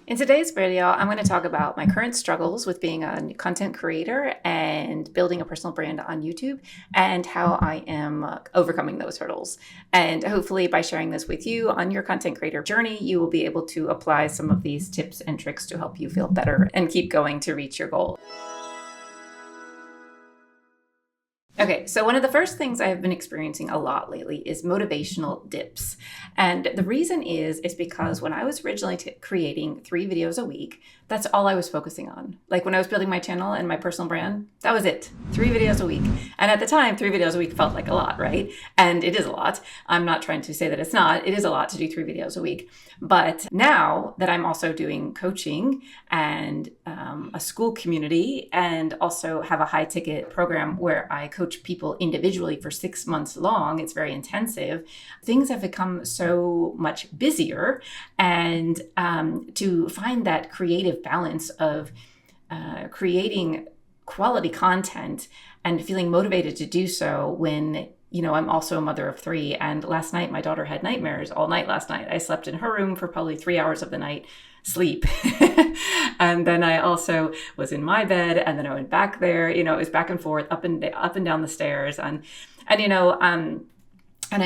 In today's video, I'm going to talk about my current struggles with being a content creator and building a personal brand on YouTube and how I am overcoming those hurdles. And hopefully by sharing this with you on your content creator journey, you will be able to apply some of these tips and tricks to help you feel better and keep going to reach your goal. Okay, so one of the first things I have been experiencing a lot lately is motivational dips. And the reason is because when I was originally creating 3 videos a week, that's all I was focusing on. Like when I was building my channel and my personal brand, that was it. 3 videos a week. And at the time, 3 videos a week felt like a lot, right? And it is a lot. I'm not trying to say that it's not. It is a lot to do 3 videos a week. But now that I'm also doing coaching and a Skool community and also have a high ticket program where I coach people individually for 6 months long, it's very intensive, things have become so much busier. And to find that creative balance of creating quality content and feeling motivated to do so when I'm also a mother of 3. And last night, my daughter had nightmares all night last night. I slept in her room for probably 3 hours of the night, sleep. And then I also was in my bed, and then I went back there. It was back and forth, up and down the stairs. And I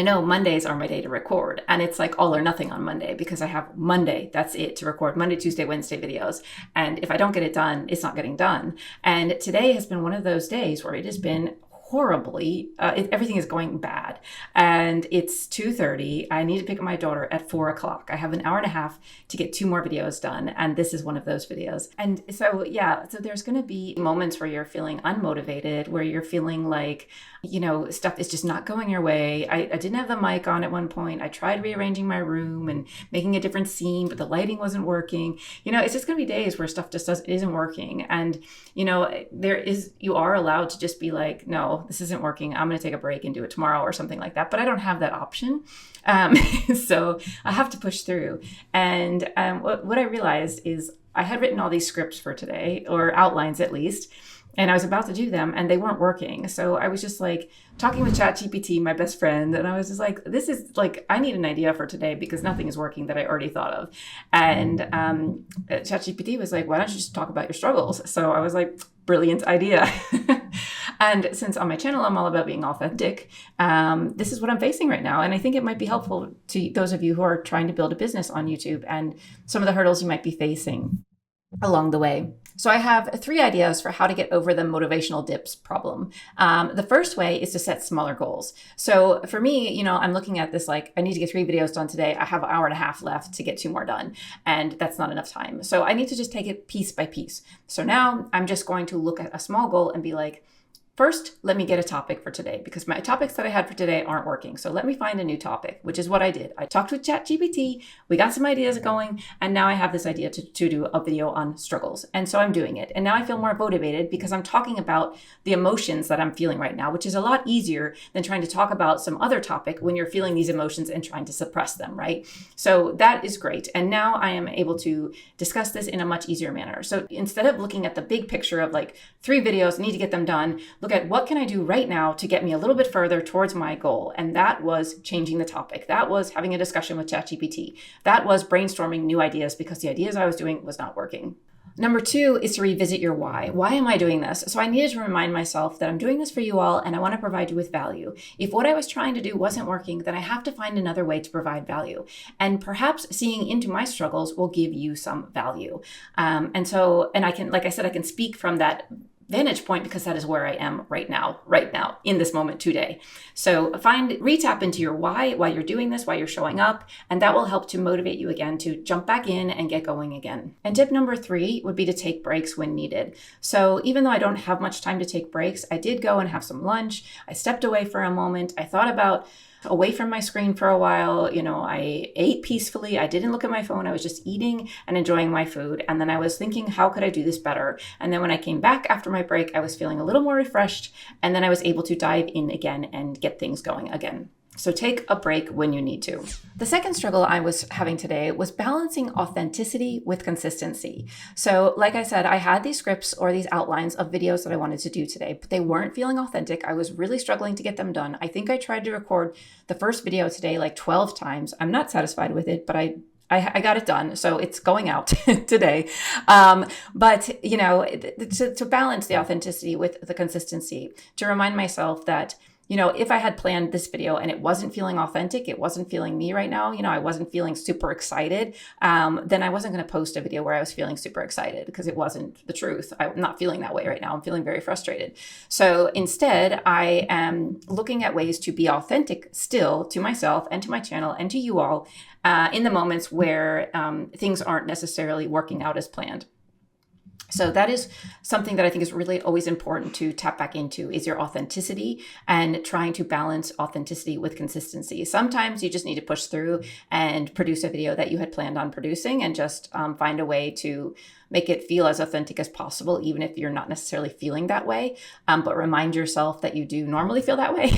know Mondays are my day to record, and it's like all or nothing on Monday because I have Monday, that's it, to record Monday, Tuesday, Wednesday videos. And if I don't get it done, it's not getting done. And today has been one of those days where it has been horribly, everything is going bad. And it's 2:30. I need to pick up my daughter at 4 o'clock. I have an hour and a half to get 2 more videos done. And this is one of those videos. And so there's going to be moments where you're feeling unmotivated, where you're feeling like, stuff is just not going your way. I didn't have the mic on at one point. I tried rearranging my room and making a different scene, but the lighting wasn't working. It's just going to be days where stuff just isn't working. And, you are allowed to just be like, no, this isn't working. I'm going to take a break and do it tomorrow or something like that. But I don't have that option. So I have to push through. And what I realized is I had written all these scripts for today, or outlines at least, and I was about to do them and they weren't working. So I was just like talking with ChatGPT, my best friend. And I was just like, this is like, I need an idea for today because nothing is working that I already thought of. And ChatGPT was like, why don't you just talk about your struggles? So I was like, brilliant idea. And since on my channel, I'm all about being authentic, this is what I'm facing right now. And I think it might be helpful to those of you who are trying to build a business on YouTube and some of the hurdles you might be facing along the way. So I have 3 ideas for how to get over the motivational dips problem. The first way is to set smaller goals. So for me, I'm looking at this like, I need to get 3 videos done today. I have an hour and a half left to get 2 more done. And that's not enough time. So I need to just take it piece by piece. So now I'm just going to look at a small goal and be like, first, let me get a topic for today because my topics that I had for today aren't working. So let me find a new topic, which is what I did. I talked with ChatGPT, we got some ideas going, and now I have this idea to do a video on struggles. And so I'm doing it. And now I feel more motivated because I'm talking about the emotions that I'm feeling right now, which is a lot easier than trying to talk about some other topic when you're feeling these emotions and trying to suppress them, right? So that is great. And now I am able to discuss this in a much easier manner. So instead of looking at the big picture of like 3 videos, need to get them done, look at what can I do right now to get me a little bit further towards my goal. And that was changing the topic. That was having a discussion with ChatGPT. That was brainstorming new ideas because the ideas I was doing was not working. Number 2 is to revisit your why. Why am I doing this? So I needed to remind myself that I'm doing this for you all and I want to provide you with value. If what I was trying to do wasn't working, then I have to find another way to provide value. And perhaps seeing into my struggles will give you some value. And I can, like I said, I can speak from that vantage point because that is where I am right now, in this moment today. So retap into your why you're doing this, why you're showing up, and that will help to motivate you again to jump back in and get going again. And tip number 3 would be to take breaks when needed. So even though I don't have much time to take breaks, I did go and have some lunch. I stepped away for a moment. I thought about away from my screen for a while. I ate peacefully. I didn't look at my phone. I was just eating and enjoying my food. And then I was thinking, how could I do this better? And then when I came back after my break, I was feeling a little more refreshed. And then I was able to dive in again and get things going again. So take a break when you need to. The second struggle I was having today was balancing authenticity with consistency. So like I said, I had these scripts or these outlines of videos that I wanted to do today, but they weren't feeling authentic. I was really struggling to get them done. I think I tried to record the first video today like 12 times. I'm not satisfied with it, but I I got it done. So it's going out today. But, you know, to balance the authenticity with the consistency, to remind myself that, you know, if I had planned this video and it wasn't feeling authentic, it wasn't feeling me right now, you know, I wasn't feeling super excited, then I wasn't going to post a video where I was feeling super excited because it wasn't the truth. I'm not feeling that way right now. I'm feeling very frustrated. So instead, I am looking at ways to be authentic still to myself and to my channel and to you all in the moments where things aren't necessarily working out as planned. So that is something that I think is really always important to tap back into, is your authenticity and trying to balance authenticity with consistency. Sometimes you just need to push through and produce a video that you had planned on producing and just find a way to make it feel as authentic as possible, even if you're not necessarily feeling that way. But remind yourself that you do normally feel that way.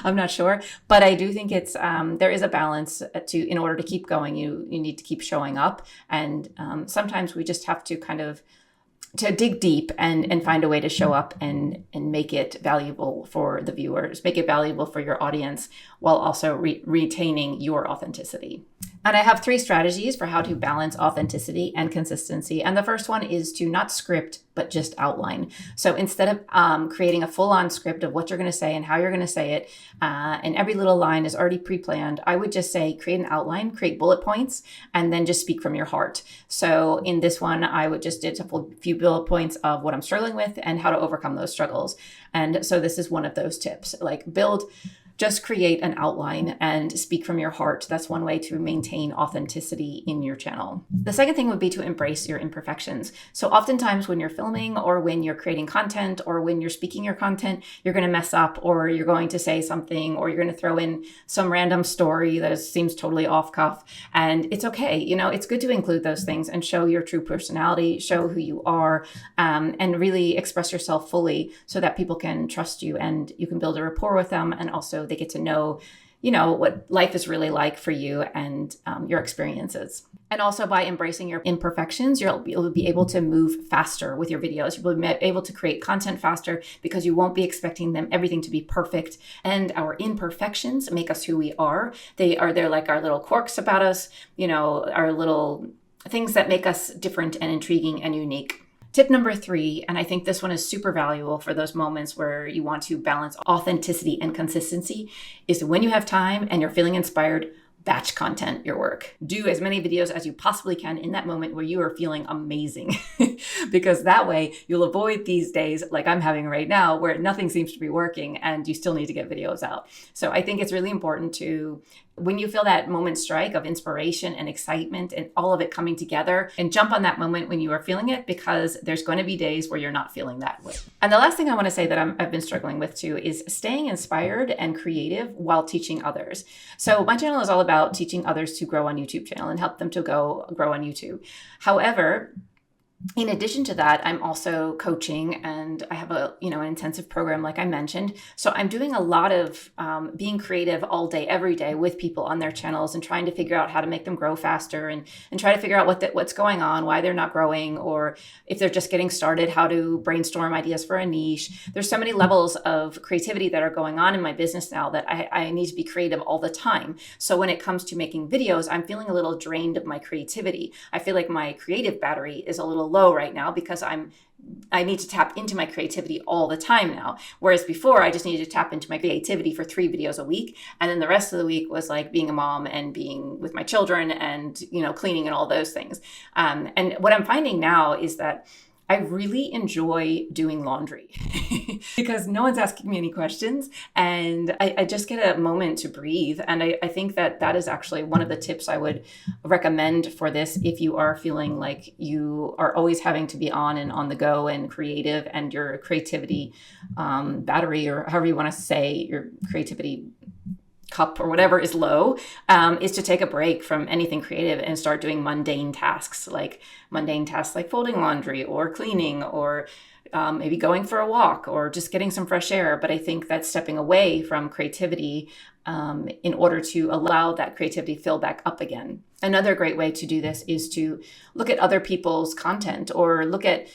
I'm not sure, but I do think it's there is a balance in order to keep going. You need to keep showing up, and sometimes we just have to kind of to dig deep and find a way to show up and make it valuable for the viewers, make it valuable for your audience, while also retaining your authenticity. And I have 3 strategies for how to balance authenticity and consistency. And the first one is to not script, but just outline. So instead of creating a full-on script of what you're going to say and how you're going to say it, and every little line is already pre-planned, I would just say create an outline, create bullet points, and then just speak from your heart. So in this one, I would just did a few bullet points of what I'm struggling with and how to overcome those struggles. And so this is one of those tips, like just create an outline and speak from your heart. That's one way to maintain authenticity in your channel. The second thing would be to embrace your imperfections. So oftentimes when you're filming or when you're creating content or when you're speaking your content, you're going to mess up, or you're going to say something, or you're going to throw in some random story that seems totally off cuff. And it's okay. You know, it's good to include those things and show your true personality, show who you are, and really express yourself fully so that people can trust you and you can build a rapport with them, and also they get to know, you know, what life is really like for you and your experiences. And also by embracing your imperfections, you'll be able to move faster with your videos. You'll be able to create content faster because you won't be expecting everything to be perfect. And our imperfections make us who we are. They're like our little quirks about us, you know, our little things that make us different and intriguing and unique. Tip number 3, and I think this one is super valuable for those moments where you want to balance authenticity and consistency, is when you have time and you're feeling inspired, batch content your work. Do as many videos as you possibly can in that moment where you are feeling amazing, because that way you'll avoid these days like I'm having right now where nothing seems to be working and you still need to get videos out. So I think it's really important to, when you feel that moment strike of inspiration and excitement and all of it coming together, and jump on that moment when you are feeling it, because there's going to be days where you're not feeling that way. And the last thing I want to say that I've been struggling with too is staying inspired and creative while teaching others. So my channel is all about teaching others to grow on YouTube channel and help them to grow on YouTube. However, in addition to that, I'm also coaching, and I have an intensive program, like I mentioned. So I'm doing a lot of being creative all day, every day with people on their channels and trying to figure out how to make them grow faster and try to figure out what's going on, why they're not growing, or if they're just getting started, how to brainstorm ideas for a niche. There's so many levels of creativity that are going on in my business now that I need to be creative all the time. So when it comes to making videos, I'm feeling a little drained of my creativity. I feel like my creative battery is a little low right now because I need to tap into my creativity all the time now. Whereas before, I just needed to tap into my creativity for 3 videos a week. And then the rest of the week was like being a mom and being with my children and, cleaning and all those things. And what I'm finding now is that I really enjoy doing laundry because no one's asking me any questions, and I just get a moment to breathe. And I think that is actually one of the tips I would recommend for this if you are feeling like you are always having to be on and on the go and creative, and your creativity battery, or however you want to say, your creativity cup or whatever is low, is to take a break from anything creative and start doing mundane tasks like folding laundry or cleaning, or maybe going for a walk or just getting some fresh air. But I think that stepping away from creativity in order to allow that creativity fill back up again. Another great way to do this is to look at other people's content, or get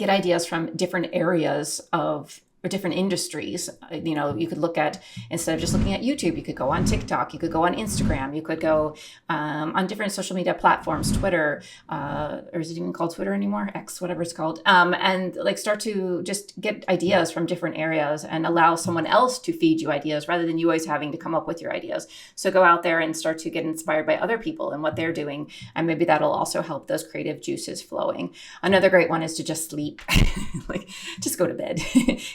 ideas from different areas of or different industries. You know, you could look at, instead of just looking at YouTube, you could go on TikTok, you could go on Instagram, you could go on different social media platforms, Twitter, or is it even called Twitter anymore? X, whatever it's called. And like start to just get ideas from different areas and allow someone else to feed you ideas rather than you always having to come up with your ideas. So go out there and start to get inspired by other people and what they're doing. And maybe that'll also help those creative juices flowing. Another great one is to just sleep. Like just go to bed,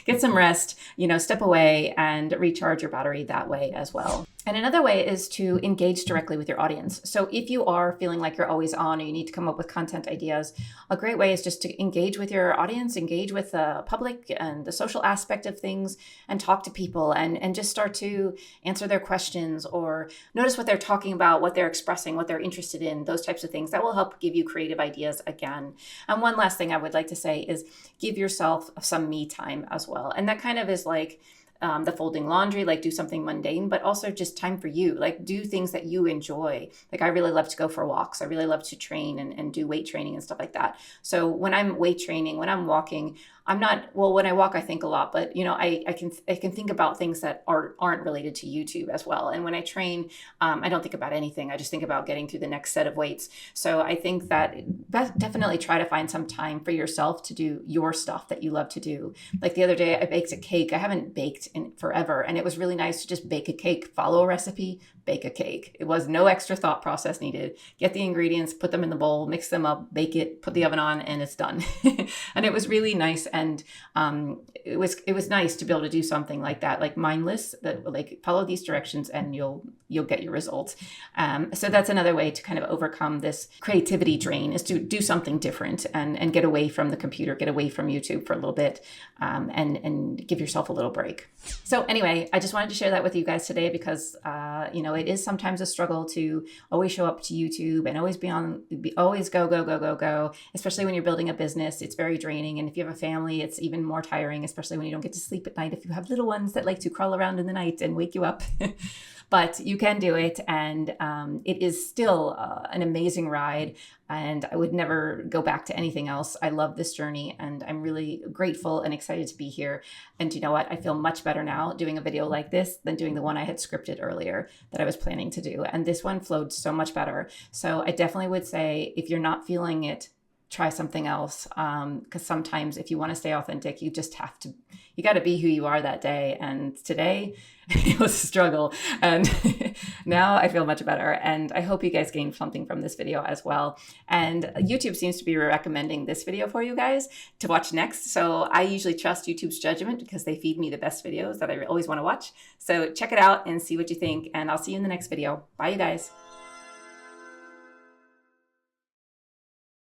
get some rest, you know, step away and recharge your battery that way as well. And another way is to engage directly with your audience. So if you are feeling like you're always on or you need to come up with content ideas, a great way is just to engage with your audience, engage with the public and the social aspect of things, and talk to people and just start to answer their questions or notice what they're talking about, what they're expressing, what they're interested in, those types of things. That will help give you creative ideas again. And one last thing I would like to say is give yourself some me time as well. And that kind of is like, the folding laundry, like do something mundane, but also just time for you, like do things that you enjoy. Like I really love to go for walks. I really love to train and do weight training and stuff like that. So when I'm weight training, when I'm walking, I'm not, well, when I walk, I think a lot, but you know, I can think about things that aren't related to YouTube as well. And when I train, I don't think about anything. I just think about getting through the next set of weights. So I think that definitely try to find some time for yourself to do your stuff that you love to do. Like the other day I baked a cake. I haven't baked in forever. And it was really nice to just bake a cake, follow a recipe, bake a cake. It was no extra thought process needed. Get the ingredients, put them in the bowl, mix them up, bake it, put the oven on, and it's done. And it was really nice. And it was nice to be able to do something like that, like mindless, that like follow these directions and you'll get your results. So that's another way to kind of overcome this creativity drain, is to do something different and get away from the computer, get away from YouTube for a little bit, and give yourself a little break. So anyway, I just wanted to share that with you guys today because, you know, it is sometimes a struggle to always show up to YouTube and always go, especially when you're building a business. It's very draining. And if you have a family, it's even more tiring, especially when you don't get to sleep at night. If you have little ones that like to crawl around in the night and wake you up, but you can do it. And it is still an amazing ride. And I would never go back to anything else. I love this journey and I'm really grateful and excited to be here. And you know what? I feel much better now doing a video like this than doing the one I had scripted earlier that I was planning to do. And this one flowed so much better. So I definitely would say if you're not feeling it, try something else. Because sometimes if you want to stay authentic, you got to be who you are that day. And today it was a struggle. And now I feel much better. And I hope you guys gained something from this video as well. And YouTube seems to be recommending this video for you guys to watch next. So I usually trust YouTube's judgment because they feed me the best videos that I always want to watch. So check it out and see what you think. And I'll see you in the next video. Bye, you guys.